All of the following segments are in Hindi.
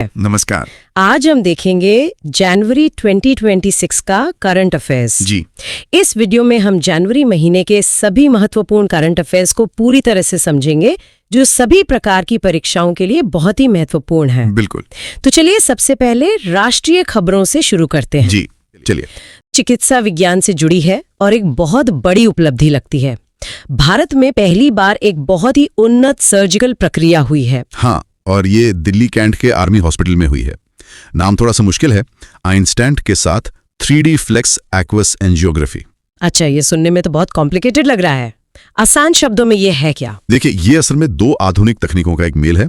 नमस्कार। आज हम देखेंगे जनवरी 2026 का करंट अफेयर्स। जी। इस वीडियो में हम जनवरी महीने के सभी महत्वपूर्ण करंट अफेयर्स को पूरी तरह से समझेंगे, जो सभी प्रकार की परीक्षाओं के लिए बहुत ही महत्वपूर्ण है। बिल्कुल। तो चलिए सबसे पहले राष्ट्रीय खबरों से शुरू करते हैं। जी, चलिए। चिकित्सा विज्ञान से जुड़ी है और एक बहुत बड़ी उपलब्धि लगती है। भारत में पहली बार एक बहुत ही उन्नत सर्जिकल प्रक्रिया हुई है। हाँ, और ये दिल्ली कैंट के आर्मी हॉस्पिटल में हुई है। नाम थोड़ा सा मुश्किल है, आइंस्टेंट के साथ 3D फ्लेक्स एक्वस एंजियोग्राफी। अच्छा, ये सुनने में तो बहुत कॉम्प्लिकेटेड लग रहा है। आसान शब्दों में ये है क्या? देखिए, ये असल में दो आधुनिक तकनीकों का एक मेल है।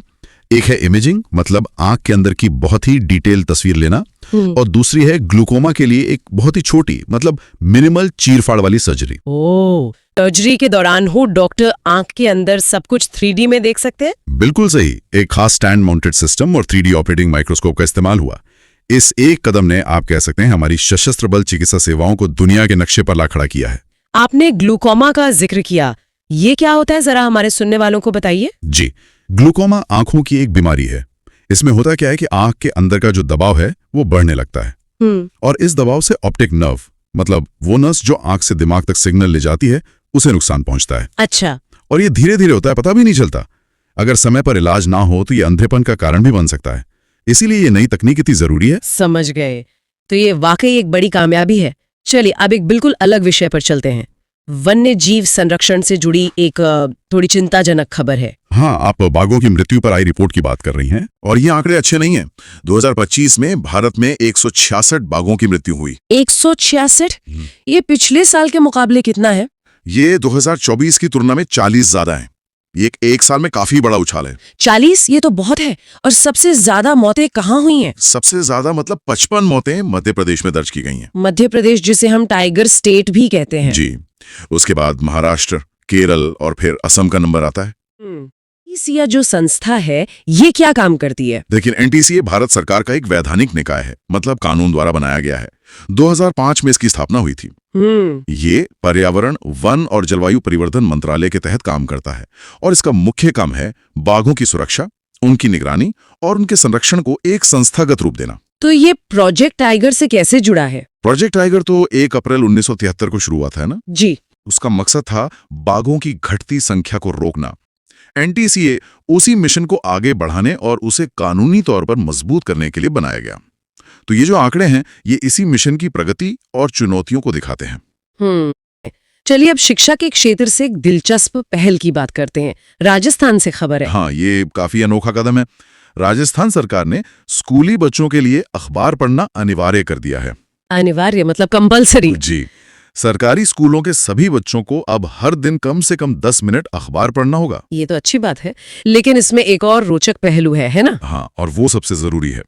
एक है इमेजिंग, मतलब आंख के अंदर की बहुत ही डिटेल तस्वीर लेना, और दूसरी है ग्लूकोमा के लिए एक बहुत ही छोटी, मतलब मिनिमल चीरफाड़ वाली सर्जरी। ओह, सर्जरी के दौरान हो डॉक्टर आंख के अंदर सब कुछ 3D में देख सकते हैं? बिल्कुल सही। एक खास स्टैंड माउंटेड सिस्टम और 3D ऑपरेटिंग माइक्रोस्कोप का इस्तेमाल हुआ। इस एक कदम ने, आप कह सकते हैं, हमारी सशस्त्र बल चिकित्सा सेवाओं को दुनिया के नक्शे पर ला खड़ा किया है। आपने ग्लूकोमा का जिक्र किया, ये क्या होता है, जरा हमारे सुनने वालों को बताइए। जी, ग्लूकोमा आंखों की एक बीमारी है। इसमें होता क्या है कि आंख के अंदर का जो दबाव है वो बढ़ने लगता है, और इस दबाव से ऑप्टिक नर्व, मतलब वो नस जो आंख से दिमाग तक सिग्नल ले जाती है, उसे नुकसान पहुंचता है। अच्छा। और ये धीरे धीरे होता है, पता भी नहीं चलता। अगर समय पर इलाज ना हो तो ये अंधेपन का कारण भी बन सकता है। इसीलिए ये नई तकनीक इतनी जरूरी है। समझ गए। तो ये वाकई एक बड़ी कामयाबी है। चलिए अब एक बिल्कुल अलग विषय पर चलते हैं। वन्य जीव संरक्षण से जुड़ी एक थोड़ी चिंताजनक खबर है। हाँ, आप बाघों की मृत्यु पर आई रिपोर्ट की बात कर रही हैं, और ये आंकड़े अच्छे नहीं हैं। 2025 में भारत में 166 बाघों की मृत्यु हुई। 166? ये पिछले साल के मुकाबले कितना है? ये 2024 की तुलना में 40 ज्यादा है। ये एक साल में काफी बड़ा उछाल है। 40? ये तो बहुत है। और सबसे ज्यादा मौतें कहाँ हुई हैं? सबसे ज्यादा मतलब 55 मौतें मध्य प्रदेश में दर्ज की गई हैं। मध्य प्रदेश, जिसे हम टाइगर स्टेट भी कहते हैं। जी। उसके बाद महाराष्ट्र, केरल और फिर असम का नंबर आता है। एनटीसीए जो संस्था है, ये क्या काम करती है? देखिए, एनटीसीए भारत सरकार का एक वैधानिक निकाय है, मतलब कानून द्वारा बनाया गया है। 2005 में इसकी स्थापना हुई थी। ये पर्यावरण, वन और जलवायु परिवर्तन मंत्रालय के तहत काम करता है, और इसका मुख्य काम है बाघों की सुरक्षा, उनकी निगरानी और उनके संरक्षण को एक संस्थागत रूप देना। तो ये प्रोजेक्ट टाइगर से कैसे जुड़ा है? प्रोजेक्ट टाइगर तो 1 अप्रैल 1973 को शुरू हुआ था, है ना? जी। उसका मकसद था बाघों की घटती संख्या को रोकना। एनटीसीए उसी मिशन को आगे बढ़ाने और उसे कानूनी तौर पर मजबूत करने के लिए बनाया गया। तो ये जो आंकड़े हैं, ये इसी मिशन की प्रगति और चुनौतियों को दिखाते हैं। चलिए अब शिक्षा के क्षेत्र से एक दिलचस्प पहल की बात करते हैं। राजस्थान से खबर है। हाँ, ये काफी अनोखा कदम है। राजस्थान सरकार ने स्कूली बच्चों के लिए अखबार पढ़ना अनिवार्य कर दिया है। अनिवार्य मतलब कंपलसरी? जी। सरकारी स्कूलों के सभी बच्चों को अब हर दिन कम से कम 10 मिनट अखबार पढ़ना होगा। ये तो अच्छी बात है, लेकिन इसमें एक और रोचक पहलू है ना? हाँ, और वो सबसे जरूरी है।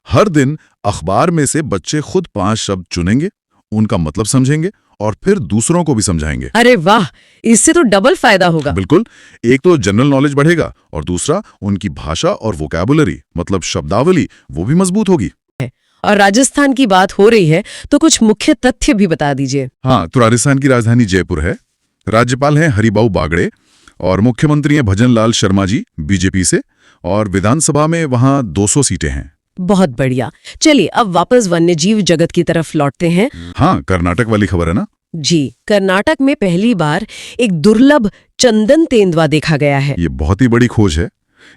हर दिन अखबार में से बच्चे खुद 5 शब्द चुनेंगे, उनका मतलब समझेंगे और फिर दूसरों को भी समझाएंगे। अरे वाह, इससे तो डबल फायदा होगा। बिल्कुल। एक तो जनरल नॉलेज बढ़ेगा, और दूसरा उनकी भाषा और वोकैबुलरी, मतलब शब्दावली, वो भी मजबूत होगी। और राजस्थान की बात हो रही है तो कुछ मुख्य तथ्य भी बता दीजिए। हाँ, तो राजस्थान की राजधानी जयपुर है। राज्यपाल हैं हरिबाऊ बागड़े, और मुख्यमंत्री हैं भजन लाल शर्मा जी बीजेपी से, और विधानसभा में वहां 200 सीटें हैं। बहुत बढ़िया। चलिए अब वापस वन्यजीव जगत की तरफ लौटते हैं। हाँ, कर्नाटक वाली खबर है ना? जी, कर्नाटक में पहली बार एक दुर्लभ चंदन तेंदुआ देखा गया है। ये बहुत ही बड़ी खोज है।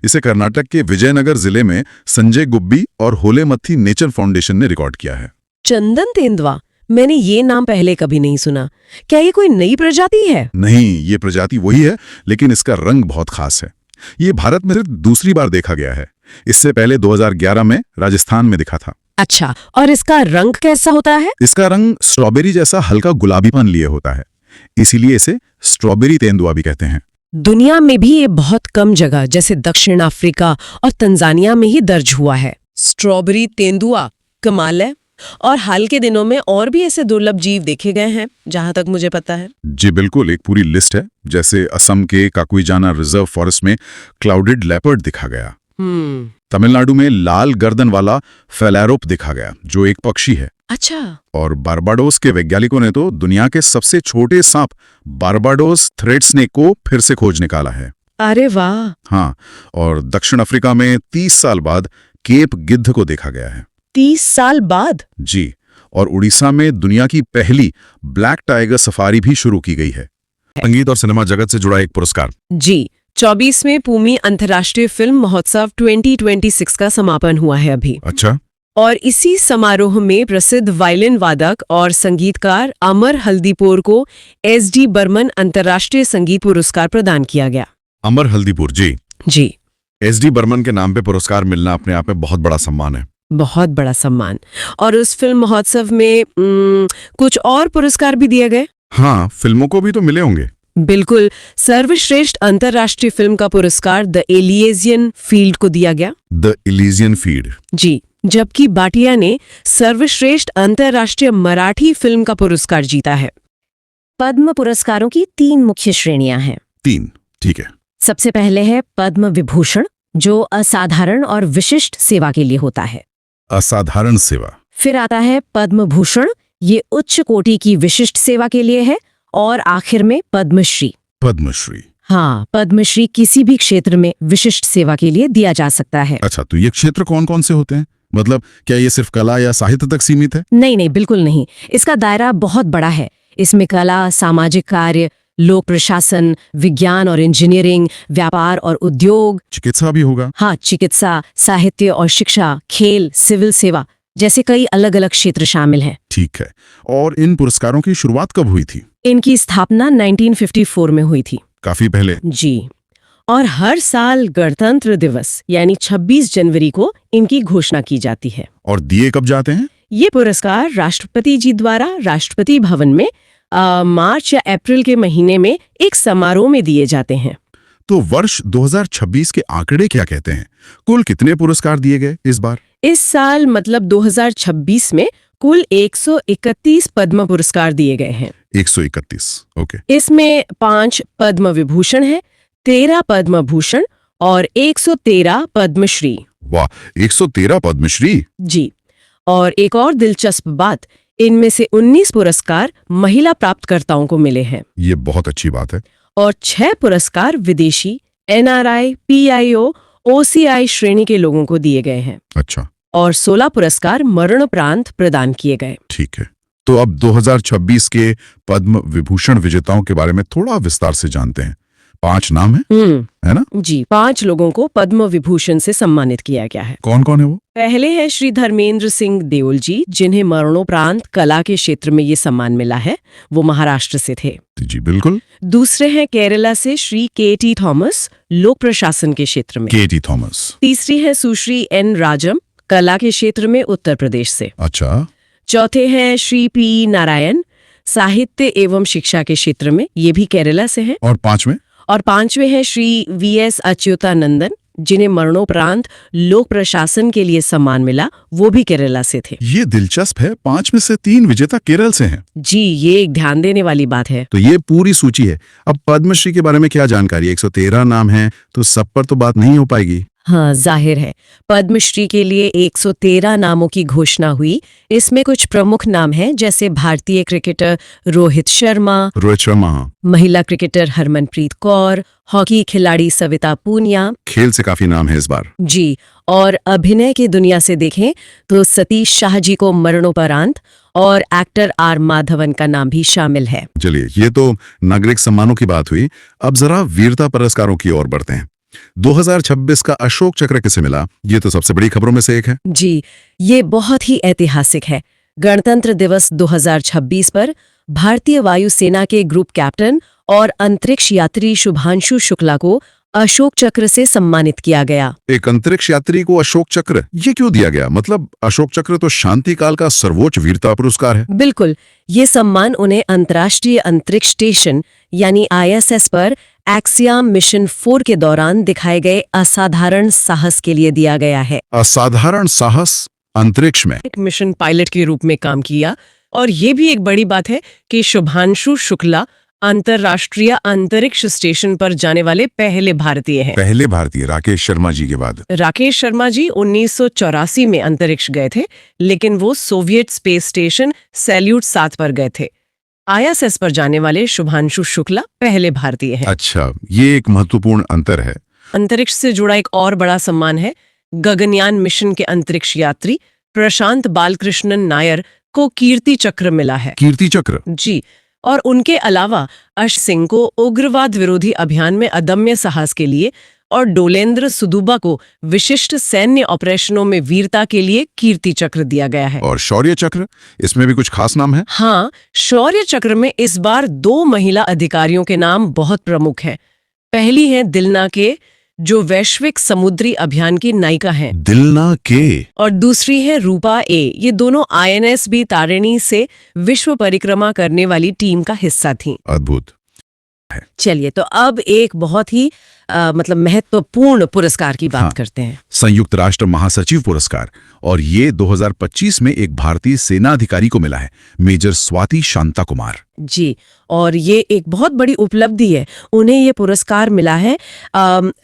इसे कर्नाटक के विजयनगर जिले में संजय गुब्बी और होलेमथी नेचर फाउंडेशन ने रिकॉर्ड किया है। चंदन तेंदुआ, मैंने ये नाम पहले कभी नहीं सुना। क्या ये कोई नई प्रजाति है? नहीं, ये प्रजाति वही है, लेकिन इसका रंग बहुत खास है। ये भारत में सिर्फ दूसरी बार देखा गया है। इससे पहले 2011 में राजस्थान में दिखा था। अच्छा, और इसका रंग कैसा होता है? इसका रंग स्ट्रॉबेरी जैसा हल्का गुलाबीपन लिए होता है, इसीलिए इसे स्ट्रॉबेरी तेंदुआ भी कहते हैं। दुनिया में भी ये बहुत कम जगह, जैसे दक्षिण अफ्रीका और तंजानिया में ही दर्ज हुआ है। स्ट्रॉबेरी तेंदुआ, कमाल है। और हाल के दिनों में और भी ऐसे दुर्लभ जीव देखे गए हैं, जहां तक मुझे पता है। जी बिल्कुल, एक पूरी लिस्ट है। जैसे असम के काकुईजाना रिजर्व फॉरेस्ट में क्लाउडेड लेपर्ड दिखा गया। तमिलनाडु में लाल गर्दन वाला फेलैरोप दिखा गया, जो एक पक्षी है। अच्छा। और बारबाडोस के वैज्ञानिकों ने तो दुनिया के सबसे छोटे सांप बारबाडोस थ्रेड स्नेक को फिर से खोज निकाला है। अरे वाह। हाँ, और दक्षिण अफ्रीका में 30 साल बाद केप गिद्ध को देखा गया है। 30 साल बाद? जी, और उड़ीसा में दुनिया की पहली ब्लैक टाइगर सफारी भी शुरू की गई है। संगीत और सिनेमा जगत से जुड़ा एक पुरस्कार। जी, 24वें पुमी अंतर्राष्ट्रीय फिल्म महोत्सव 2026 का समापन हुआ है अभी। अच्छा। और इसी समारोह में प्रसिद्ध वायलिन वादक और संगीतकार अमर हल्दीपुर को SD बर्मन अंतर्राष्ट्रीय संगीत पुरस्कार प्रदान किया गया। अमर हल्दीपुर जी। जी, SD बर्मन के नाम पे पुरस्कार मिलना अपने आप में बहुत बड़ा सम्मान है। बहुत बड़ा सम्मान। और उस फिल्म महोत्सव में कुछ और पुरस्कार भी दिए गए। हाँ, फिल्मों को भी तो मिले होंगे। बिल्कुल, सर्वश्रेष्ठ अंतर्राष्ट्रीय फिल्म का पुरस्कार द एलियजियन फील्ड को दिया गया। The इलिजियन field. जी, जबकि भाटिया ने सर्वश्रेष्ठ अंतर्राष्ट्रीय मराठी फिल्म का पुरस्कार जीता है। पद्म पुरस्कारों की 3 मुख्य श्रेणियां हैं। 3, ठीक है। सबसे पहले है पद्म विभूषण, जो असाधारण और विशिष्ट सेवा के लिए होता है। असाधारण सेवा। फिर आता है पद्म भूषण, ये उच्च कोटि की विशिष्ट सेवा के लिए है। और आखिर में पद्मश्री। पद्मश्री। हाँ, पद्मश्री किसी भी क्षेत्र में विशिष्ट सेवा के लिए दिया जा सकता है। अच्छा, तो ये क्षेत्र कौन कौन से होते हैं? मतलब क्या ये सिर्फ कला या साहित्य तक सीमित है? नहीं नहीं, बिल्कुल नहीं। इसका दायरा बहुत बड़ा है। इसमें कला, सामाजिक कार्य, लोक प्रशासन, विज्ञान और इंजीनियरिंग, व्यापार और उद्योग, चिकित्सा भी होगा? हाँ, चिकित्सा, साहित्य और शिक्षा, खेल, सिविल सेवा जैसे कई अलग अलग क्षेत्र शामिल हैं। ठीक है। और इन पुरस्कारों की शुरुआत कब हुई थी? इनकी स्थापना 1954 में हुई थी। काफी पहले। जी। और हर साल गणतंत्र दिवस यानी 26 जनवरी को इनकी घोषणा की जाती है। और दिए कब जाते हैं? ये पुरस्कार राष्ट्रपति जी द्वारा राष्ट्रपति भवन में मार्च या अप्रैल के महीने में एक समारोह में दिए जाते हैं। तो वर्ष 2026 के आंकड़े क्या कहते हैं? कुल कितने पुरस्कार दिए गए इस बार? इस साल मतलब 2026 में कुल 131 पद्म पुरस्कार दिए गए हैं। 131, ओके। इसमें 5 पद्म विभूषण है, 13 पद्म भूषण और 113 पद्मश्री। वाह, 113 पद्मश्री। जी, और एक और दिलचस्प बात, इनमें से 19 पुरस्कार महिला प्राप्तकर्ताओं को मिले हैं। ये बहुत अच्छी बात है। और 6 पुरस्कार विदेशी, NRI, PIO, OCI श्रेणी के लोगों को दिए गए हैं। अच्छा। और 16 पुरस्कार मरणोपरांत प्रदान किए गए। ठीक है, तो अब 2026 के पद्म विभूषण विजेताओं के बारे में थोड़ा विस्तार से जानते हैं। 5 नाम है ना? जी, 5 लोगों को पद्म विभूषण से सम्मानित किया गया है। कौन कौन है वो? पहले है श्री धर्मेंद्र सिंह देओल जी, जिन्हें मरणोपरांत कला के क्षेत्र में ये सम्मान मिला है। वो महाराष्ट्र से थे। जी बिल्कुल। दूसरे हैं केरला से श्री KT थॉमस, लोक प्रशासन के क्षेत्र में। KT Thomas. तीसरी है सुश्री N राजम, कला के क्षेत्र में उत्तर प्रदेश से। अच्छा। चौथे हैं श्री P नारायण, साहित्य एवं शिक्षा के क्षेत्र में, ये भी केरला से हैं। और पांचवें हैं श्री VS अच्युतानंदन, जिन्हें मरणोपरांत लोक प्रशासन के लिए सम्मान मिला, वो भी केरला से थे। ये दिलचस्प है, 5 में से 3 विजेता केरल से हैं। जी, ये एक ध्यान देने वाली बात है। तो ये पूरी सूची है। अब पद्मश्री के बारे में क्या जानकारी? 113 नाम है, तो सब पर तो बात नहीं हो पाएगी। हाँ, जाहिर है। पद्मश्री के लिए 113 नामों की घोषणा हुई। इसमें कुछ प्रमुख नाम हैं, जैसे भारतीय क्रिकेटर रोहित शर्मा, महिला क्रिकेटर हरमनप्रीत कौर, हॉकी खिलाड़ी सविता पूनिया। खेल से काफी नाम है इस बार। जी, और अभिनय की दुनिया से देखें तो सतीश शाह जी को मरणोपरांत और एक्टर R माधवन का नाम भी शामिल है। चलिए, ये तो नागरिक सम्मानों की बात हुई। अब जरा वीरता पुरस्कारों की ओर बढ़ते हैं। 2026 का अशोक चक्र किसे मिला? ये तो सबसे बड़ी खबरों में से एक है। जी, ये बहुत ही ऐतिहासिक है। गणतंत्र दिवस 2026 पर भारतीय वायुसेना के ग्रुप कैप्टन और अंतरिक्ष यात्री शुभांशु शुक्ला को अशोक चक्र से सम्मानित किया गया। एक अंतरिक्ष यात्री को अशोक चक्र, ये क्यों दिया गया? मतलब अशोक चक्र तो शांति काल का सर्वोच्च वीरता पुरस्कार है। बिल्कुल, ये सम्मान उन्हें अंतर्राष्ट्रीय अंतरिक्ष स्टेशन यानी ISS पर एक्सियाम मिशन 4 के दौरान दिखाए गए असाधारण साहस के लिए दिया गया है। असाधारण साहस अंतरिक्ष में एक मिशन पायलट के रूप में काम किया। और ये भी एक बड़ी बात है कि शुभांशु शुक्ला अंतर्राष्ट्रीय अंतरिक्ष स्टेशन पर जाने वाले पहले भारतीय हैं। पहले भारतीय राकेश शर्मा जी के बाद। राकेश शर्मा जी 1984 में अंतरिक्ष गए थे, लेकिन वो सोवियत स्पेस स्टेशन सैल्यूट 7 पर गए थे। ISS पर जाने वाले शुभांशु शुक्ला पहले भारतीय हैं। अच्छा, ये एक महत्वपूर्ण अंतर है। अंतरिक्ष से जुड़ा एक और बड़ा सम्मान है गगनयान मिशन के अंतरिक्ष यात्री प्रशांत बालकृष्णन नायर को कीर्ति चक्र मिला है। कीर्ति चक्र? जी। और उनके अलावा अश सिंह को उग्रवाद विरोधी अभियान में अदम्य साहस के लिए और डोलेंद्र सुदुबा को विशिष्ट सैन्य ऑपरेशनों में वीरता के लिए कीर्ति चक्र दिया गया है। और शौर्य चक्र, इसमें भी कुछ खास नाम है? हाँ, शौर्य चक्र में इस बार 2 महिला अधिकारियों के नाम बहुत प्रमुख हैं। पहली है दिलना के, जो वैश्विक समुद्री अभियान की नायिका हैं। दिलना के? और दूसरी है रूपा ए। ये दोनों INSB तारिणी से विश्व परिक्रमा करने वाली टीम का हिस्सा थीं। अद्भुत। चलिए, तो अब एक बहुत ही मतलब महत्वपूर्ण पुरस्कार की बात करते हैं। संयुक्त राष्ट्र महासचिव पुरस्कार, और ये 2025 में एक भारतीय सेना अधिकारी को मिला है, मेजर स्वाति शांता कुमार जी। और ये एक बहुत बड़ी उपलब्धि है। उन्हें ये पुरस्कार मिला है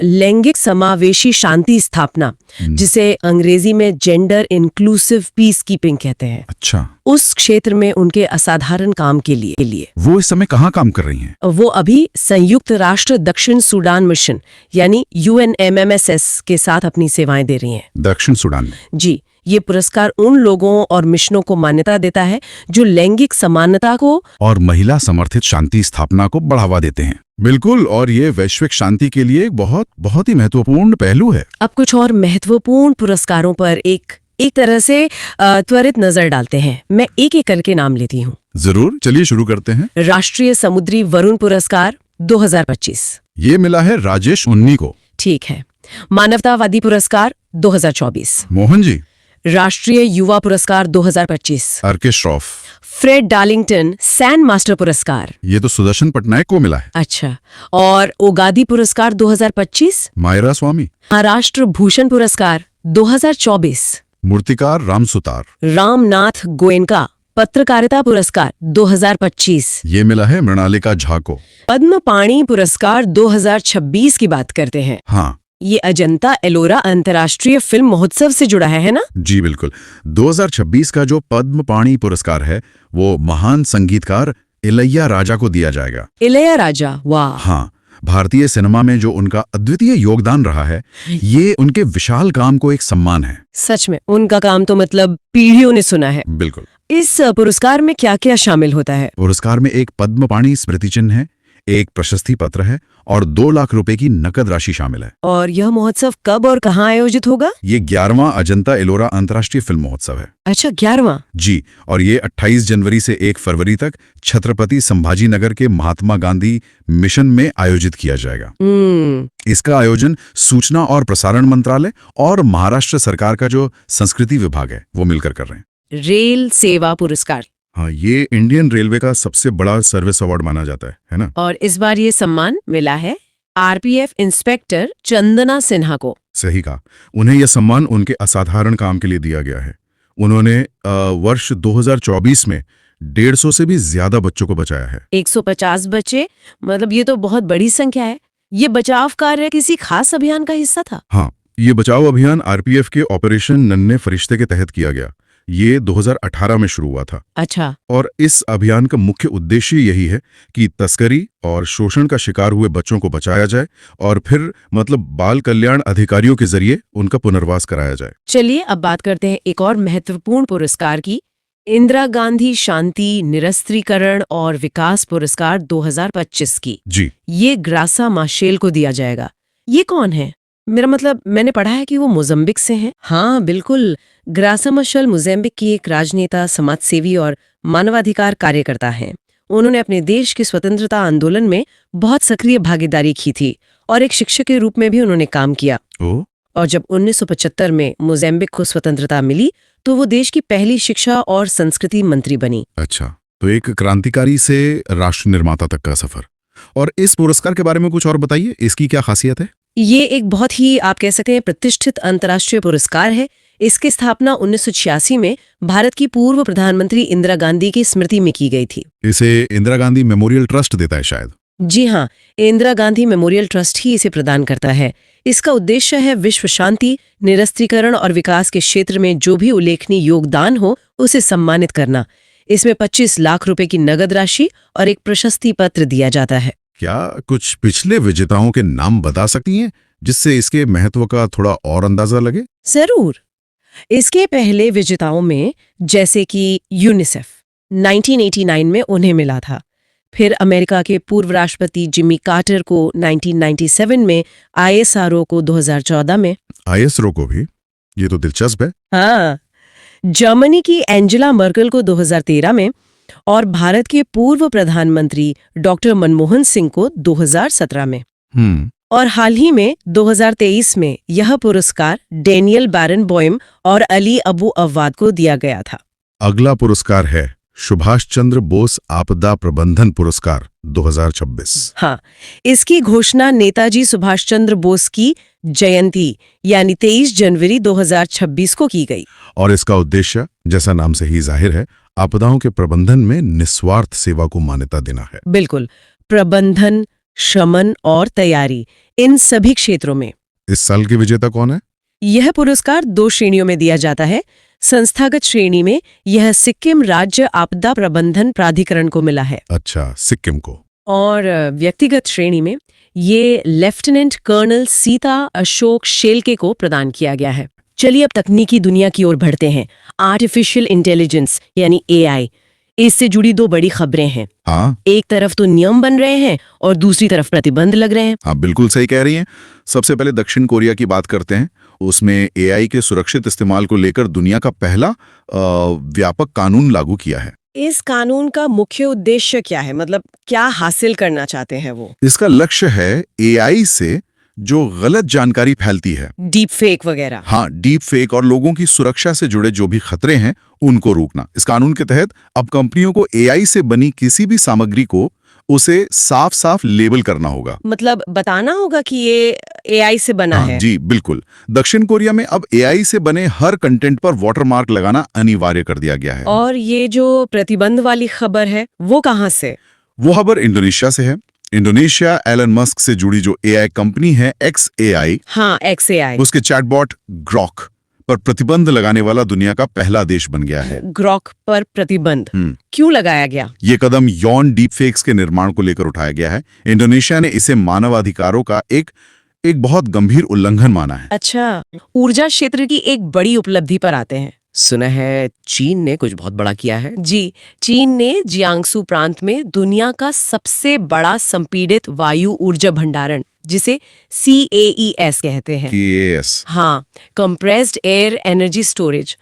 लैंगिक समावेशी शांति स्थापना, जिसे अंग्रेजी में जेंडर इंक्लूसिव पीस कीपिंग कहते हैं। अच्छा। उस क्षेत्र में उनके असाधारण काम के लिए वो इस समय कहाँ काम कर रही हैं? वो अभी संयुक्त राष्ट्र दक्षिण सूडान मिशन यानी UNMMSS के साथ अपनी सेवाएं दे रही हैं। दक्षिण सूडान में? जी। ये पुरस्कार उन लोगों और मिशनों को मान्यता देता है जो लैंगिक समानता को और महिला समर्थित शांति स्थापना को बढ़ावा देते हैं। बिल्कुल, और ये वैश्विक शांति के लिए एक बहुत ही महत्वपूर्ण पहलू है। अब कुछ और महत्वपूर्ण पुरस्कारों पर एक तरह से त्वरित नजर डालते हैं। मैं एक एक करके नाम लेती हूँ। जरूर, चलिए शुरू करते हैं। राष्ट्रीय समुद्री वरुण पुरस्कार 2025, ये मिला है राजेश उन्नी को। ठीक है। मानवतावादी पुरस्कार 2024, मोहन जी। राष्ट्रीय युवा पुरस्कार 2025, R K Shroff. Fred Darlington Sand Master पुरस्कार, ये तो सुदर्शन पटनायक को मिला है। अच्छा। और ओगादी पुरस्कार 2025, मायरा स्वामी। महाराष्ट्र भूषण पुरस्कार 2024, मूर्तिकार राम सुतार। रामनाथ गोयनका पत्रकारिता पुरस्कार 2025, ये मिला है मृणालिका झा को। पद्म पाणी पुरस्कार 2026 की बात करते हैं। हाँ, ये अजंता एलोरा अंतर्राष्ट्रीय फिल्म महोत्सव से जुड़ा है ना? जी बिल्कुल। 2026 का जो पद्म पाणी पुरस्कार है वो महान संगीतकार इलैया राजा को दिया जाएगा। इलैया राजा, वाह। हाँ, भारतीय सिनेमा में जो उनका अद्वितीय योगदान रहा है, ये उनके विशाल काम को एक सम्मान है। सच में उनका काम तो मतलब पीढ़ियों ने सुना है। बिल्कुल। इस पुरस्कार में क्या क्या शामिल होता है? पुरस्कार में एक पद्म पाणी स्मृति चिन्ह है, एक प्रशस्ति पत्र है और 2 लाख रुपए की नकद राशि शामिल है। और यह महोत्सव कब और कहाँ आयोजित होगा? ये 11वां अजंता एलोरा अंतर्राष्ट्रीय फिल्म महोत्सव है। अच्छा, 11वां? जी, और ये 28 जनवरी से 1 फरवरी तक छत्रपति संभाजी नगर के महात्मा गांधी मिशन में आयोजित किया जाएगा। इसका आयोजन सूचना और प्रसारण मंत्रालय और महाराष्ट्र सरकार का जो संस्कृति विभाग है वो मिलकर कर रहे हैं। रेल सेवा पुरस्कार, हाँ, ये इंडियन रेलवे का सबसे बड़ा सर्विस अवार्ड माना जाता है ना? और इस बार ये सम्मान मिला है RPF इंस्पेक्टर चंदना सिन्हा को। सही कहा। उन्हें यह सम्मान उनके असाधारण काम के लिए दिया गया है। उन्होंने वर्ष 2024 में 150 से भी ज्यादा बच्चों को बचाया है। 150 बच्चे, मतलब ये तो बहुत बड़ी संख्या है। ये बचाव कार्य किसी खास अभियान का हिस्सा था? हाँ, ये बचाव अभियान RPF के ऑपरेशन नन्हे फरिश्ते के तहत किया गया। ये 2018 में शुरू हुआ था। अच्छा। और इस अभियान का मुख्य उद्देश्य यही है कि तस्करी और शोषण का शिकार हुए बच्चों को बचाया जाए और फिर मतलब बाल कल्याण अधिकारियों के जरिए उनका पुनर्वास कराया जाए। चलिए अब बात करते हैं एक और महत्वपूर्ण पुरस्कार की, इंदिरा गांधी शांति निरस्त्रीकरण और विकास पुरस्कार 2025 की। जी। ये ग्रासा माशेल को दिया जाएगा। ये कौन है? मेरा मतलब मैंने पढ़ा है कि वो मोजम्बिक से हैं। हाँ बिल्कुल, ग्रासा माशेल मोजम्बिक की एक राजनेता, समाजसेवी और मानवाधिकार कार्यकर्ता हैं। उन्होंने अपने देश के स्वतंत्रता आंदोलन में बहुत सक्रिय भागीदारी की थी और एक शिक्षक के रूप में भी उन्होंने काम किया। और जब 1975 में मोजम्बिक को स्वतंत्रता मिली तो वो देश की पहली शिक्षा और संस्कृति मंत्री बनी। अच्छा, तो एक क्रांतिकारी से राष्ट्र निर्माता तक का सफर। और इस पुरस्कार के बारे में कुछ और बताइए, इसकी क्या खासियत है? ये एक बहुत ही, आप कह सकते हैं, प्रतिष्ठित अंतर्राष्ट्रीय पुरस्कार है। इसकी स्थापना 1986 में भारत की पूर्व प्रधानमंत्री इंदिरा गांधी की स्मृति में की गई थी। इसे इंदिरा गांधी मेमोरियल ट्रस्ट देता है शायद। जी हाँ, इंदिरा गांधी मेमोरियल ट्रस्ट ही इसे प्रदान करता है। इसका उद्देश्य है विश्व शांति, निरस्त्रीकरण और विकास के क्षेत्र में जो भी उल्लेखनीय योगदान हो उसे सम्मानित करना। इसमें 25 लाख रुपए की नगद राशि और एक प्रशस्ति पत्र दिया जाता है। क्या कुछ पिछले विजेताओं के नाम बता सकती हैं जिससे इसके महत्व का थोड़ा और अंदाजा लगे? जरूर। इसके पहले विजेताओं में जैसे कि यूनिसेफ 1989 में उन्हें मिला था। फिर अमेरिका के पूर्व राष्ट्रपति जिमी कार्टर को 1997 में, ISRO को 2014 में। ISRO को भी? ये तो दिलचस्प है। हाँ, जर्मनी की एंजेला मर्केल को 2013 में और भारत के पूर्व प्रधानमंत्री डॉक्टर मनमोहन सिंह को 2017 में। और हाल ही में 2023 में यह पुरस्कार डेनियल बैरनबॉयम और अली अबू अव्वाद को दिया गया था। अगला पुरस्कार है सुभाष चंद्र बोस आपदा प्रबंधन पुरस्कार 2026। हाँ, इसकी घोषणा नेताजी सुभाष चंद्र बोस की जयंती यानी 23 जनवरी 2026 को की गई। और इसका उद्देश्य, जैसा नाम से ही जाहिर है, आपदाओं के प्रबंधन में निस्वार्थ सेवा को मान्यता देना है। बिल्कुल, प्रबंधन, शमन और तैयारी, इन सभी क्षेत्रों में। इस साल के विजेता कौन है? यह पुरस्कार 2 श्रेणियों में दिया जाता है। संस्थागत श्रेणी में यह सिक्किम राज्य आपदा प्रबंधन प्राधिकरण को मिला है। अच्छा, सिक्किम को। और व्यक्तिगत श्रेणी में ये लेफ्टिनेंट कर्नल सीता अशोक शेल्के को प्रदान किया गया है। चलिए अब तकनीकी दुनिया की ओर बढ़ते हैं। आर्टिफिशियल इंटेलिजेंस यानी AI, इससे जुड़ी 2 बड़ी खबरें हैं। हाँ, एक तरफ तो नियम बन रहे हैं और दूसरी तरफ प्रतिबंध लग रहे हैं। हाँ, बिल्कुल सही कह रही हैं। सबसे पहले दक्षिण कोरिया की बात करते हैं। उसमें AI के सुरक्षित इस्तेमाल को लेकर दुनिया का पहला व्यापक कानून लागू किया है। इस कानून का मुख्य उद्देश्य क्या है? मतलब क्या हासिल करना चाहते हैं वो? इसका लक्ष्य है AI से जो गलत जानकारी फैलती है, डीप फेक वगैरह। हाँ, डीप फेक और लोगों की सुरक्षा से जुड़े जो भी खतरे हैं उनको रोकना। इस कानून के तहत अब कंपनियों को AI से बनी किसी भी सामग्री को उसे साफ साफ लेबल करना होगा। मतलब बताना होगा कि ये AI से बना हाँ, है। जी बिल्कुल। दक्षिण कोरिया में अब AI से बने हर कंटेंट पर वाटरमार्क लगाना अनिवार्य कर दिया गया है। और ये जो प्रतिबंध वाली खबर है वो कहाँ से? वो खबर इंडोनेशिया से है। इंडोनेशिया एलन मस्क से जुड़ी जो AI कंपनी है XAI, हाँ, XAI। उसके चैटबॉट ग्रॉक पर प्रतिबंध लगाने वाला दुनिया का पहला देश बन गया है। ग्रॉक पर प्रतिबंध क्यों लगाया गया? ये कदम यौन डीप फेक्स के निर्माण को लेकर उठाया गया है। इंडोनेशिया ने इसे मानवाधिकारों का एक बहुत गंभीर उल्लंघन माना है। अच्छा, ऊर्जा क्षेत्र की एक बड़ी उपलब्धि पर आते हैं। सुना है चीन ने कुछ बहुत बड़ा किया है। जी, चीन ने जियांगसू प्रांत में दुनिया का सबसे बड़ा संपीड़ित वायु ऊर्जा भंडारण, जिसे CAES कहते हैं, CAS, हाँ, कंप्रेस्ड एयर एनर्जी स्टोरेज,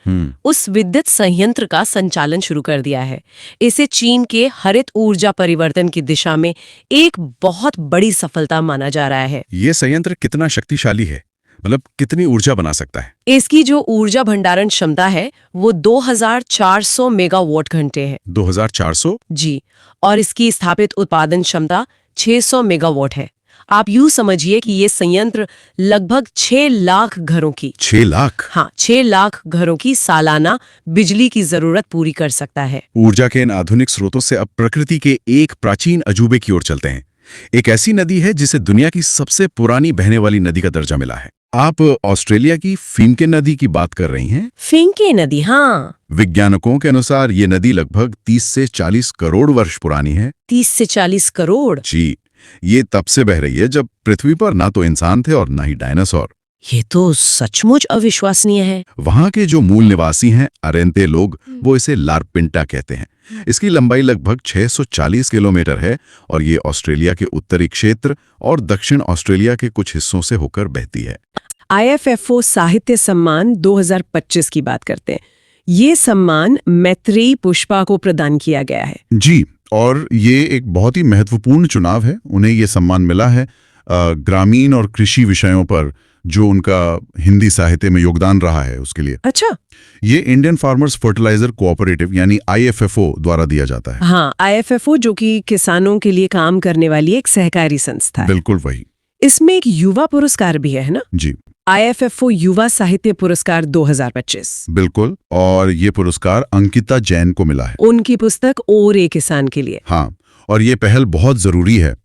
उस विद्युत संयंत्र का संचालन शुरू कर दिया है। इसे चीन के हरित ऊर्जा परिवर्तन की दिशा में एक बहुत बड़ी सफलता माना जा रहा है। ये संयंत्र कितना शक्तिशाली है? मतलब कितनी ऊर्जा बना सकता है? इसकी जो ऊर्जा भंडारण क्षमता है वो 2400 मेगावाट घंटे है। 2400? जी, और इसकी स्थापित उत्पादन क्षमता 600 मेगावाट है। आप यूं समझिए कि ये संयंत्र लगभग 6 लाख घरों की 6 लाख? हाँ, 6 लाख घरों की सालाना बिजली की जरूरत पूरी कर सकता है। ऊर्जा के इन आधुनिक स्रोतों से अब प्रकृति के एक प्राचीन अजूबे की ओर चलते हैं। एक ऐसी नदी है जिसे दुनिया की सबसे पुरानी बहने वाली नदी का दर्जा मिला है। आप ऑस्ट्रेलिया की फिनके नदी की बात कर रही हैं? फिनके नदी, हाँ। वैज्ञानिकों के अनुसार ये नदी लगभग 30 से 40 करोड़ वर्ष पुरानी है। 30 से 40 करोड़? जी, ये तब से बह रही है जब पृथ्वी पर ना तो इंसान थे और ना ही डायनासोर। ये तो सचमुच अविश्वसनीय है। वहां के जो मूल निवासी हैं अरेंते लोग, वो इसे लारपिंटा कहते हैं। इसकी लंबाई लगभग 640 किलोमीटर है और ये ऑस्ट्रेलिया के उत्तरी क्षेत्र और दक्षिण ऑस्ट्रेलिया के कुछ हिस्सों से होकर बहती है। IFFO साहित्य सम्मान 2025 की बात करते हैं। ये सम्मान मैत्रेयी पुष्पा को प्रदान किया गया है। जी, और ये एक बहुत ही महत्वपूर्ण चुनाव है। उन्हें ये सम्मान मिला है ग्रामीण और कृषि विषयों पर जो उनका हिंदी साहित्य में योगदान रहा है उसके लिए। अच्छा, ये इंडियन फार्मर्स फर्टिलाइजर कोऑपरेटिव यानी IFFO द्वारा दिया जाता है। हाँ, IFFO जो कि किसानों के लिए काम करने वाली एक सहकारी संस्था है। बिल्कुल वही। इसमें एक युवा पुरस्कार भी है ना? जी, IFFO युवा साहित्य पुरस्कार 2025। बिल्कुल, और ये पुरस्कार अंकिता जैन को मिला है। उनकी पुस्तक और एक किसान के लिए। हाँ, और ये पहल बहुत जरूरी है।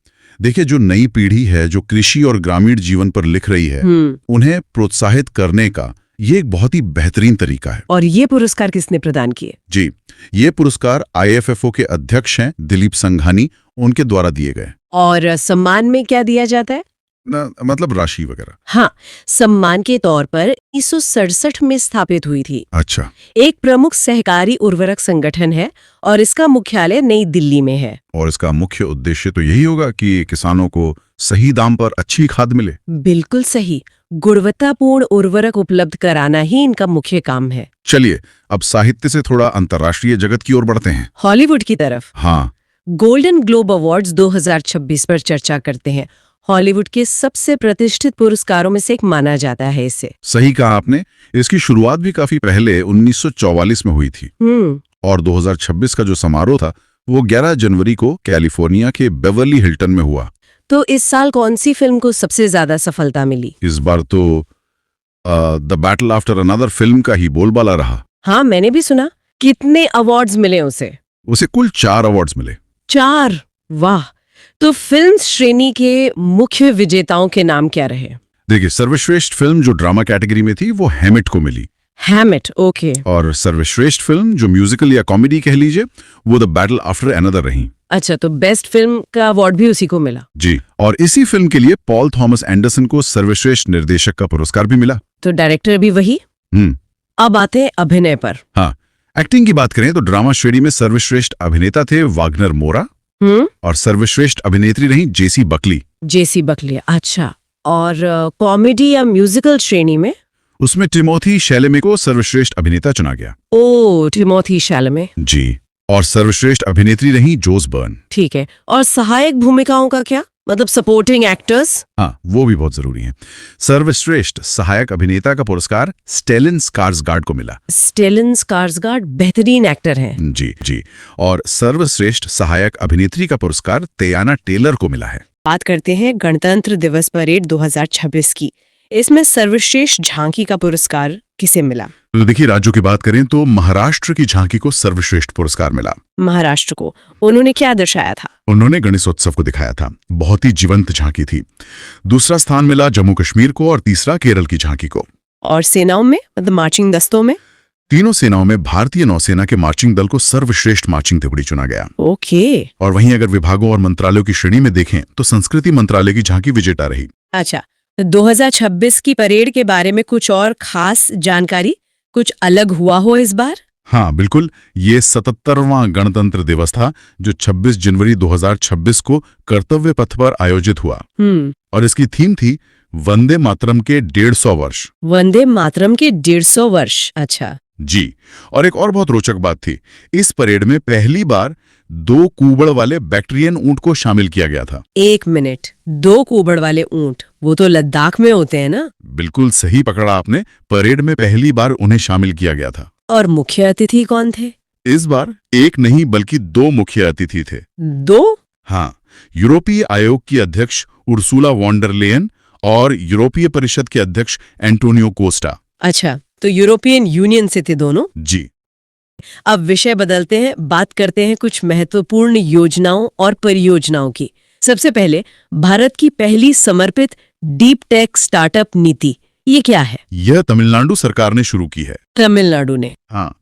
देखिए, जो नई पीढ़ी है जो कृषि और ग्रामीण जीवन पर लिख रही है, उन्हें प्रोत्साहित करने का ये एक बहुत ही बेहतरीन तरीका है। और ये पुरस्कार किसने प्रदान किए? जी, ये पुरस्कार IFFO के अध्यक्ष हैं दिलीप संघानी, उनके द्वारा दिए गए। और सम्मान में क्या दिया जाता है? मतलब राशि वगैरह। हाँ, सम्मान के तौर पर 1967 में स्थापित हुई थी। अच्छा। एक प्रमुख सहकारी उर्वरक संगठन है और इसका मुख्यालय नई दिल्ली में है। और इसका मुख्य उद्देश्य तो यही होगा कि किसानों को सही दाम पर अच्छी खाद मिले। बिल्कुल सही। गुणवत्तापूर्ण उर्वरक उपलब्ध कराना ही इनका मुख्य काम है। चलिए अब साहित्य से थोड़ा अंतर्राष्ट्रीय जगत की ओर बढ़ते हैं। हॉलीवुड की तरफ। हाँ। गोल्डन ग्लोब अवार्ड्स 2026 पर चर्चा करते हैं। हॉलीवुड के सबसे प्रतिष्ठित पुरस्कारों में से एक माना जाता है इसे। सही कहा आपने। इसकी शुरुआत भी काफी पहले 1944 में हुई थी और 2026 का जो समारोह था वो 11 जनवरी को कैलिफोर्निया के बेवर्ली हिल्टन में हुआ। तो इस साल कौन सी फिल्म को सबसे ज्यादा सफलता मिली? इस बार तो the battle after another film का ही बोलबाला रहा। हाँ, मैंने भी सुना। कितने अवार्ड्स मिले उसे? उसे कुल 4 अवार्ड्स मिले। 4? वाह। तो फिल्म श्रेणी के मुख्य विजेताओं के नाम क्या रहे? देखिए, सर्वश्रेष्ठ फिल्म जो ड्रामा कैटेगरी में थी वो हैमिट को मिली। हैमिट, ओके। और सर्वश्रेष्ठ फिल्म जो म्यूजिकल या कॉमेडी कह लीजिए वो द बैटल आफ्टर अनदर रही। अच्छा, तो बेस्ट फिल्म का अवार्ड भी उसी को मिला? जी। और इसी फिल्म के लिए पॉल थॉमस एंडरसन को सर्वश्रेष्ठ निर्देशक का पुरस्कार भी मिला। तो डायरेक्टर भी वही। अब आते हैं अभिनय पर। हाँ, एक्टिंग की बात करें तो ड्रामा श्रेणी में सर्वश्रेष्ठ अभिनेता थे वाग्नर मोरा और सर्वश्रेष्ठ अभिनेत्री रही जेसी बकली। जेसी बकली, अच्छा। और कॉमेडी या म्यूजिकल श्रेणी में? उसमें टिमोथी शैलेमे को सर्वश्रेष्ठ अभिनेता चुना गया। ओ, टिमोथी शैलेमे। जी। और सर्वश्रेष्ठ अभिनेत्री रही जोस बर्न। ठीक है। और सहायक भूमिकाओं का क्या, मतलब सपोर्टिंग एक्टर्स? हाँ, वो भी बहुत जरूरी है। सर्वश्रेष्ठ सहायक अभिनेता का पुरस्कार स्टेलिन स्कार्सगार्ड को मिला। स्टेलिन स्कार्सगार्ड बेहतरीन एक्टर हैं। जी जी। और सर्वश्रेष्ठ सहायक अभिनेत्री का पुरस्कार तेयाना टेलर को मिला है। बात करते हैं गणतंत्र दिवस परेड 2026 की। इसमें सर्वश्रेष्ठ झांकी का पुरस्कार किसे मिला? तो देखिए, राज्यों की बात करें तो महाराष्ट्र की झांकी को सर्वश्रेष्ठ पुरस्कार मिला। महाराष्ट्र को उन्होंने क्या दर्शाया था? उन्होंने गणेशोत्सव को दिखाया था। बहुत ही जीवंत झांकी थी। दूसरा स्थान मिला जम्मू कश्मीर को और तीसरा केरल की झांकी को। और सेनाओं में, मतलब मार्चिंग दस्तों में? तीनों सेनाओं में भारतीय नौसेना के मार्चिंग दल को सर्वश्रेष्ठ मार्चिंग टुकड़ी चुना गया। ओके। और वहीं अगर विभागों और मंत्रालयों की श्रेणी में देखें तो संस्कृति मंत्रालय की झांकी विजेता रही। अच्छा, 2026 की परेड के बारे में कुछ और खास जानकारी, कुछ अलग हुआ हो इस बार? हाँ बिल्कुल, ये 77वां गणतंत्र दिवस था जो 26 जनवरी 2026 को कर्तव्य पथ पर आयोजित हुआ। और इसकी थीम थी वंदे मातरम के 150 वर्ष। वंदे मातरम के 150 वर्ष, अच्छा जी। और एक और बहुत रोचक बात थी, इस परेड में पहली बार 2 कूबड़ वाले बैक्ट्रियन ऊंट को शामिल किया गया था। 1 मिनट, 2 कूबड़ वाले ऊंट? वो तो लद्दाख में होते हैं ना? बिल्कुल सही पकड़ा आपने। परेड में पहली बार उन्हें शामिल किया गया था। और मुख्य अतिथि कौन थे? इस बार एक नहीं बल्कि 2 मुख्य अतिथि थे। 2? हाँ, यूरोपीय आयोग की अध्यक्ष उर्सुला वॉन डर लेयन और यूरोपीय परिषद के अध्यक्ष एंटोनियो कोस्टा। अच्छा, तो यूरोपियन यूनियन से थे दोनों? जी। अब विषय बदलते हैं, बात करते हैं कुछ महत्वपूर्ण योजनाओं और परियोजनाओं की। सबसे पहले भारत की पहली समर्पित डीप टेक स्टार्टअप नीति, ये क्या है? यह तमिलनाडु सरकार ने शुरू की है। तमिलनाडु ने? हाँ,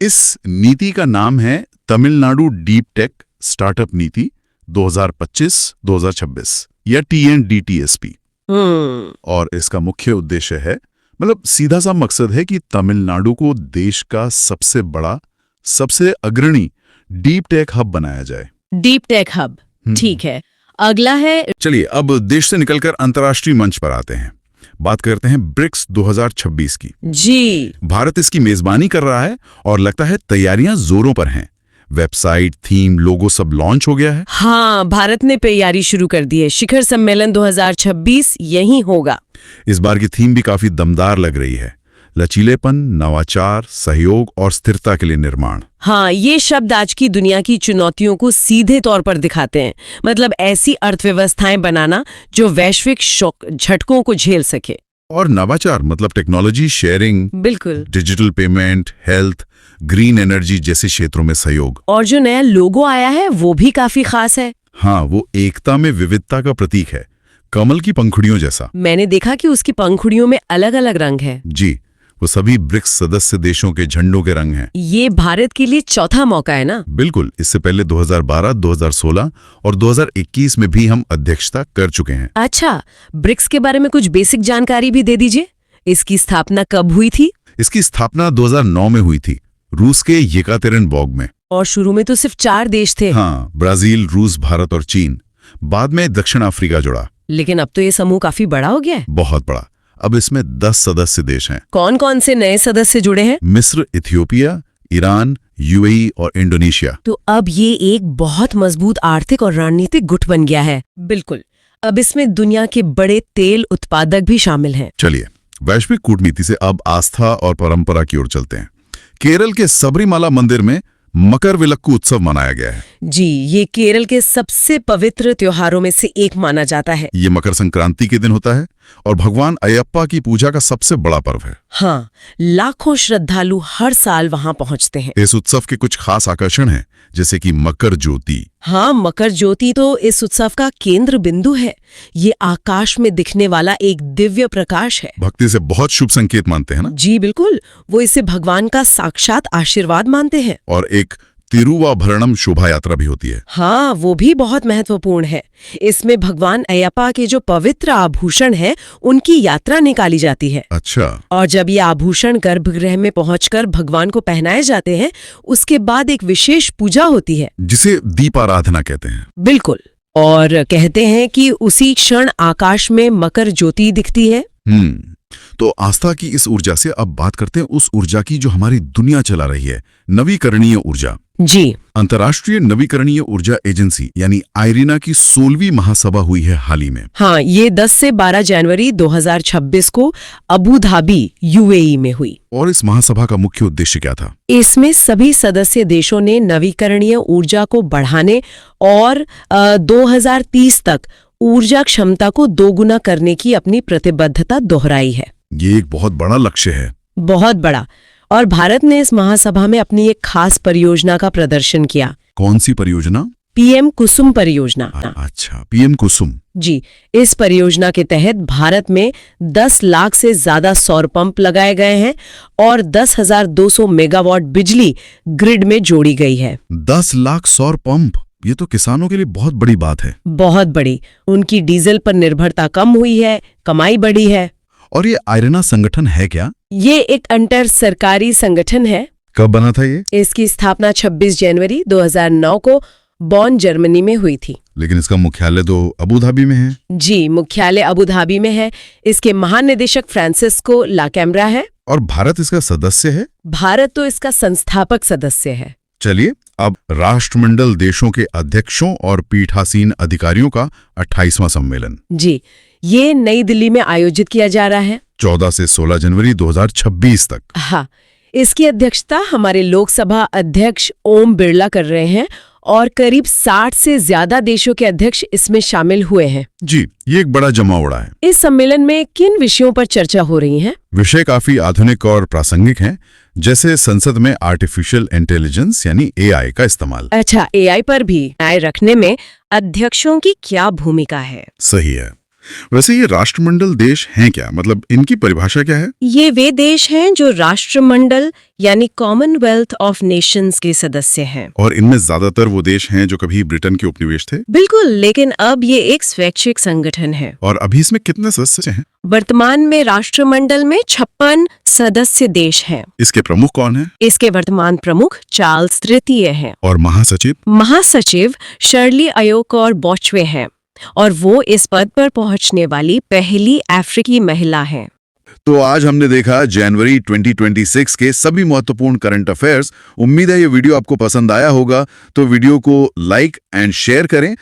इस नीति का नाम है तमिलनाडु डीप टेक स्टार्टअप नीति 2025-2026 या TNDTSP। और इसका मुख्य उद्देश्य है, मतलब सीधा सा मकसद है कि तमिलनाडु को देश का सबसे बड़ा, सबसे अग्रणी डीप टेक हब बनाया जाए। डीप टेक हब, ठीक है। अगला है, चलिए अब देश से निकलकर अंतर्राष्ट्रीय मंच पर आते हैं। बात करते हैं ब्रिक्स 2026 की। जी। भारत इसकी मेजबानी कर रहा है और लगता है तैयारियां जोरों पर हैं। वेबसाइट, थीम, लोगो सब लॉन्च हो गया है। हाँ, भारत ने तैयारी शुरू कर दी है। शिखर सम्मेलन 2026 यहीं होगा। इस बार की थीम भी काफी दमदार लग रही है। लचीलेपन, नवाचार, सहयोग और स्थिरता के लिए निर्माण। हाँ, ये शब्द आज की दुनिया की चुनौतियों को सीधे तौर पर दिखाते हैं। मतलब ऐसी अर्थव्यवस्थाएं बनाना जो वैश्विक झटकों को झेल सके। और नवाचार मतलब टेक्नोलॉजी शेयरिंग, बिल्कुल, digital payment, health, green energy जैसे क्षेत्रों में सहयोग। और जो नया लोगो आया है वो भी काफी खास है। हाँ, वो एकता में विविधता का प्रतीक है, कमल की पंखुड़ियों जैसा। मैंने देखा कि उसकी पंखुड़ियों में अलग अलग रंग है। जी, वो सभी ब्रिक्स सदस्य देशों के झंडों के रंग हैं। ये भारत के लिए चौथा मौका है ना? बिल्कुल, इससे पहले 2012, 2016 और 2021 में भी हम अध्यक्षता कर चुके हैं। अच्छा, ब्रिक्स के बारे में कुछ बेसिक जानकारी भी दे दीजिए। इसकी स्थापना कब हुई थी? इसकी स्थापना 2009 में हुई थी, रूस के येकातेरिनबर्ग में। और शुरू में तो सिर्फ 4 देश थे। हाँ, ब्राजील, रूस, भारत और चीन। बाद में दक्षिण अफ्रीका जुड़ा। लेकिन अब तो ये समूह काफी बड़ा हो गया है। बहुत बड़ा। अब इसमें 10 सदस्य देश हैं। कौन कौन से नए सदस्य जुड़े हैं? मिस्र, इथियोपिया, ईरान, यूएई और इंडोनेशिया। तो अब ये एक बहुत मजबूत आर्थिक और रणनीतिक गुट बन गया है। बिल्कुल। अब इसमें दुनिया के बड़े तेल उत्पादक भी शामिल हैं। चलिए, वैश्विक कूटनीति से अब आस्था और परंपरा की ओर चलते हैं। केरल के सबरीमाला मंदिर में मकरविलक्कू उत्सव मनाया गया है। जी, ये केरल के सबसे पवित्र त्योहारों में से एक माना जाता है। ये मकर संक्रांति के दिन होता है और भगवान अयप्पा की पूजा का सबसे बड़ा पर्व है। हाँ, लाखों श्रद्धालु हर साल वहां पहुंचते हैं। इस उत्सव के कुछ खास आकर्षण हैं, जैसे कि मकर ज्योति। हाँ, मकर ज्योति तो इस उत्सव का केंद्र बिंदु है। ये आकाश में दिखने वाला एक दिव्य प्रकाश है। भक्ति से बहुत शुभ संकेत मानते हैं ना? जी बिल्कुल, वो इसे भगवान का साक्षात आशीर्वाद मानते हैं। और एक तिरुवाभरणम शोभा यात्रा भी होती है। हाँ, वो भी बहुत महत्वपूर्ण है। इसमें भगवान अयप्पा के जो पवित्र आभूषण है, उनकी यात्रा निकाली जाती है। अच्छा। और जब ये आभूषण गर्भगृह में पहुंचकर भगवान को पहनाए जाते हैं, उसके बाद एक विशेष पूजा होती है, जिसे दीपाराधना कहते हैं। बिल्कुल। और कहते हैं कि उसी क्षण आकाश में मकर ज्योति दिखती है। तो आस्था की इस ऊर्जा से अब बात करते हैं उस ऊर्जा की जो हमारी दुनिया चला रही है, नवीकरणीय ऊर्जा। जी। अंतर्राष्ट्रीय नवीकरणीय ऊर्जा एजेंसी यानी आयरिना की 16वीं महासभा हुई है हाल ही में। हाँ, ये 10 से 12 जनवरी 2026 को अबू धाबी, यूएई में हुई। और इस महासभा का मुख्य उद्देश्य क्या था? इसमें सभी सदस्य देशों ने नवीकरणीय ऊर्जा को बढ़ाने और 2030 तक ऊर्जा क्षमता को दोगुना करने की अपनी प्रतिबद्धता दोहराई है। ये एक बहुत बड़ा लक्ष्य है। बहुत बड़ा। और भारत ने इस महासभा में अपनी एक खास परियोजना का प्रदर्शन किया। कौन सी परियोजना? पीएम कुसुम परियोजना। अच्छा, पीएम कुसुम। जी, इस परियोजना के तहत भारत में 10 लाख से ज्यादा सौर पंप लगाए गए हैं और 10,200 मेगावाट बिजली ग्रिड में जोड़ी गई है। 10 लाख सौर पंप, ये तो किसानों के लिए बहुत बड़ी बात है। बहुत बड़ी। उनकी डीजल पर निर्भरता कम हुई है, कमाई बढ़ी है। और ये आयरिना संगठन है क्या? ये एक अंतर सरकारी संगठन है। कब बना था ये? इसकी स्थापना 26 जनवरी 2009 को बॉन, जर्मनी में हुई थी। लेकिन इसका मुख्यालय तो अबू धाबी में है। जी, मुख्यालय अबू धाबी में है। इसके महानिदेशक फ्रांसिस्को लाकैमरा है। और भारत इसका सदस्य है? भारत तो इसका संस्थापक सदस्य है। चलिए, अब राष्ट्रमंडल देशों के अध्यक्षों और पीठासीन अधिकारियों का 28वां सम्मेलन। जी, ये नई दिल्ली में आयोजित किया जा रहा है 14 से 16 जनवरी 2026 तक। हाँ, इसकी अध्यक्षता हमारे लोकसभा अध्यक्ष ओम बिरला कर रहे हैं और करीब 60 से ज्यादा देशों के अध्यक्ष इसमें शामिल हुए हैं। जी, ये एक बड़ा जमावड़ा है। इस सम्मेलन में किन विषयों पर चर्चा हो रही है? विषय काफी आधुनिक और प्रासंगिक हैं, जैसे संसद में आर्टिफिशियल इंटेलिजेंस यानी एआई का इस्तेमाल। अच्छा, एआई पर भी न्याय रखने में अध्यक्षों की क्या भूमिका है? सही है। वैसे ये राष्ट्रमंडल देश हैं क्या? मतलब इनकी परिभाषा क्या है? ये वे देश हैं जो राष्ट्रमंडल यानी कॉमनवेल्थ ऑफ नेशंस के सदस्य हैं। और इनमें ज्यादातर वो देश हैं जो कभी ब्रिटेन के उपनिवेश थे। बिल्कुल, लेकिन अब ये एक स्वैच्छिक संगठन है। और अभी इसमें कितने सदस्य हैं? वर्तमान में राष्ट्रमंडल में 56 सदस्य देश हैं। इसके प्रमुख कौन हैं? इसके वर्तमान प्रमुख चार्ल्स तृतीय हैं। और महासचिव? महासचिव शर्ली अयोकोर बोचवे हैं और वो इस पद पर पहुंचने वाली पहली अफ्रीकी महिला हैं। तो आज हमने देखा जनवरी 2026 के सभी महत्वपूर्ण करंट अफेयर्स। उम्मीद है ये वीडियो आपको पसंद आया होगा, तो वीडियो को लाइक एंड शेयर करें।